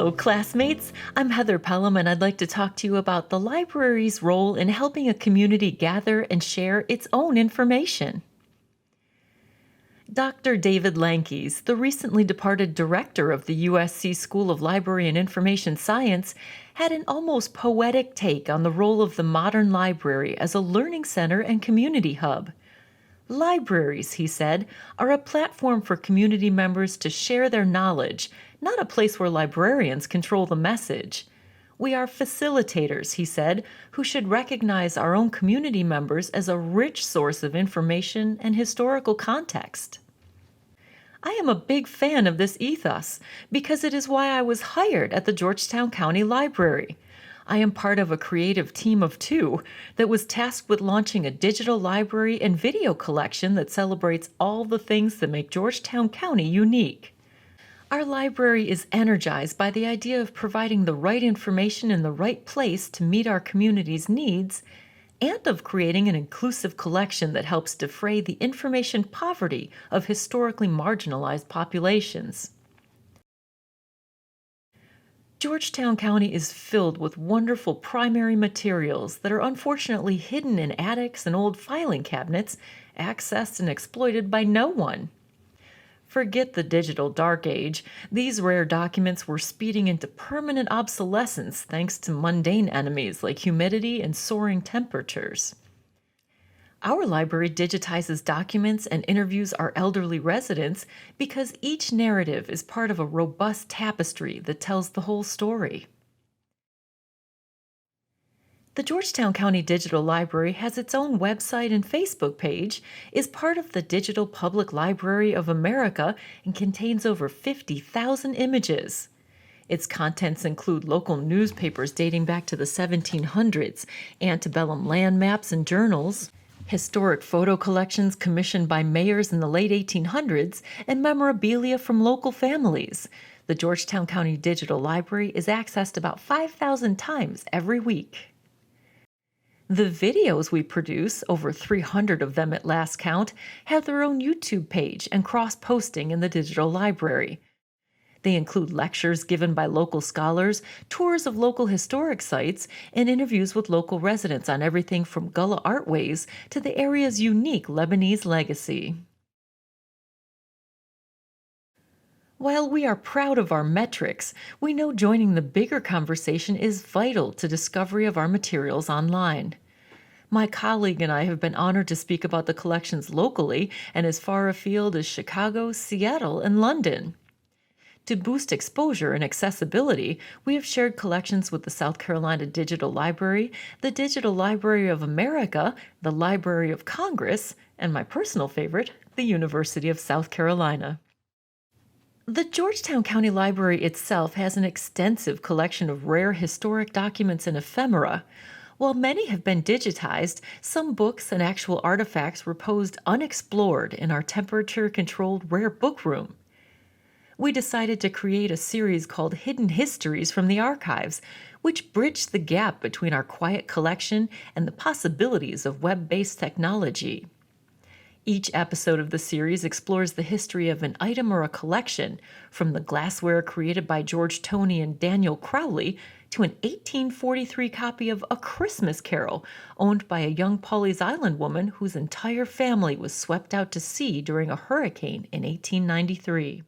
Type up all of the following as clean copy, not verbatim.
Hello, classmates. I'm Heather Pelham, and I'd like to talk to you about the library's role in helping a community gather and share its own information. Dr. David Lankeys, the recently departed director of the USC School of Library and Information Science, had an almost poetic take on the role of the modern library as a learning center and community hub. Libraries, he said, are a platform for community members to share their knowledge, not a place where librarians control the message. We are facilitators, he said, who should recognize our own community members as a rich source of information and historical context. I am a big fan of this ethos because it is why I was hired at the Georgetown County Library. I am part of a creative team of two that was tasked with launching a digital library and video collection that celebrates all the things that make Georgetown County unique. Our library is energized by the idea of providing the right information in the right place to meet our community's needs, and of creating an inclusive collection that helps defray the information poverty of historically marginalized populations. Georgetown County is filled with wonderful primary materials that are unfortunately hidden in attics and old filing cabinets, accessed and exploited by no one. Forget the digital dark age. These rare documents were speeding into permanent obsolescence thanks to mundane enemies like humidity and soaring temperatures. Our library digitizes documents and interviews our elderly residents because each narrative is part of a robust tapestry that tells the whole story. The Georgetown County Digital Library has its own website and Facebook page, is part of the Digital Public Library of America, and contains over 50,000 images. Its contents include local newspapers dating back to the 1700s, antebellum land maps and journals, historic photo collections commissioned by mayors in the late 1800s, and memorabilia from local families. The Georgetown County Digital Library is accessed about 5,000 times every week. The videos we produce, over 300 of them at last count, have their own YouTube page and cross-posting in the digital library. They include lectures given by local scholars, tours of local historic sites, and interviews with local residents on everything from Gullah artways to the area's unique Lebanese legacy. While we are proud of our metrics, we know joining the bigger conversation is vital to discovery of our materials online. My colleague and I have been honored to speak about the collections locally and as far afield as Chicago, Seattle, and London. To boost exposure and accessibility, we have shared collections with the South Carolina Digital Library, the Digital Library of America, the Library of Congress, and my personal favorite, the University of South Carolina. The Georgetown County Library itself has an extensive collection of rare historic documents and ephemera. While many have been digitized, some books and actual artifacts reposed unexplored in our temperature-controlled rare book room. We decided to create a series called Hidden Histories from the Archives, which bridged the gap between our quiet collection and the possibilities of web-based technology. Each episode of the series explores the history of an item or a collection, from the glassware created by George Toney and Daniel Crowley to an 1843 copy of A Christmas Carol, owned by a young Pawleys Island woman whose entire family was swept out to sea during a hurricane in 1893.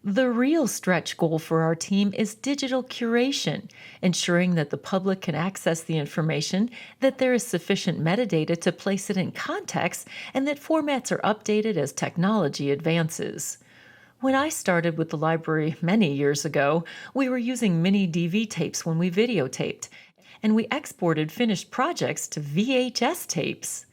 The real stretch goal for our team is digital curation, ensuring that the public can access the information, that there is sufficient metadata to place it in context, and that formats are updated as technology advances. When I started with the library many years ago, we were using mini DV tapes when we videotaped, and we exported finished projects to VHS tapes.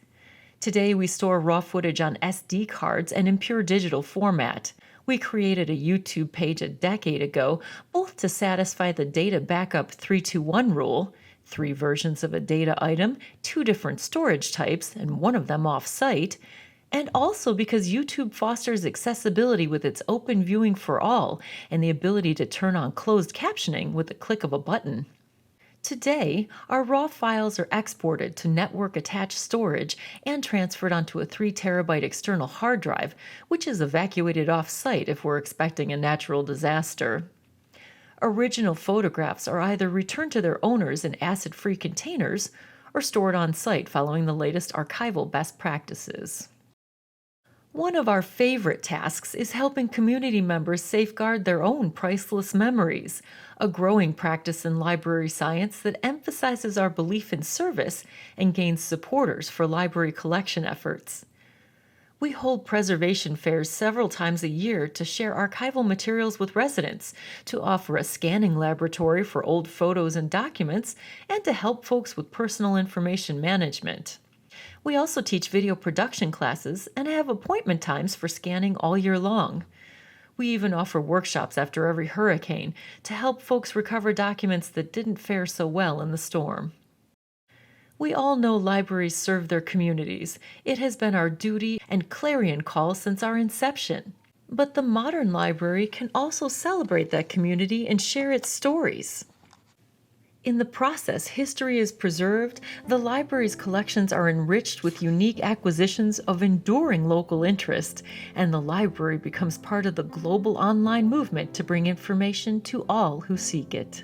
Today, we store raw footage on SD cards and in pure digital format. We created a YouTube page a decade ago, both to satisfy the data backup 3-2-1 rule, 3 versions of a data item, 2 different storage types, and one of them off-site, and also because YouTube fosters accessibility with its open viewing for all and the ability to turn on closed captioning with the click of a button. Today, our raw files are exported to network attached storage and transferred onto a 3 terabyte external hard drive, which is evacuated off site if we're expecting a natural disaster. Original photographs are either returned to their owners in acid free containers or stored on site following the latest archival best practices. One of our favorite tasks is helping community members safeguard their own priceless memories, a growing practice in library science that emphasizes our belief in service and gains supporters for library collection efforts. We hold preservation fairs several times a year to share archival materials with residents, to offer a scanning laboratory for old photos and documents, and to help folks with personal information management. We also teach video production classes and have appointment times for scanning all year long. We even offer workshops after every hurricane to help folks recover documents that didn't fare so well in the storm. We all know libraries serve their communities. It has been our duty and clarion call since our inception. But the modern library can also celebrate that community and share its stories. In the process, history is preserved, the library's collections are enriched with unique acquisitions of enduring local interest, and the library becomes part of the global online movement to bring information to all who seek it.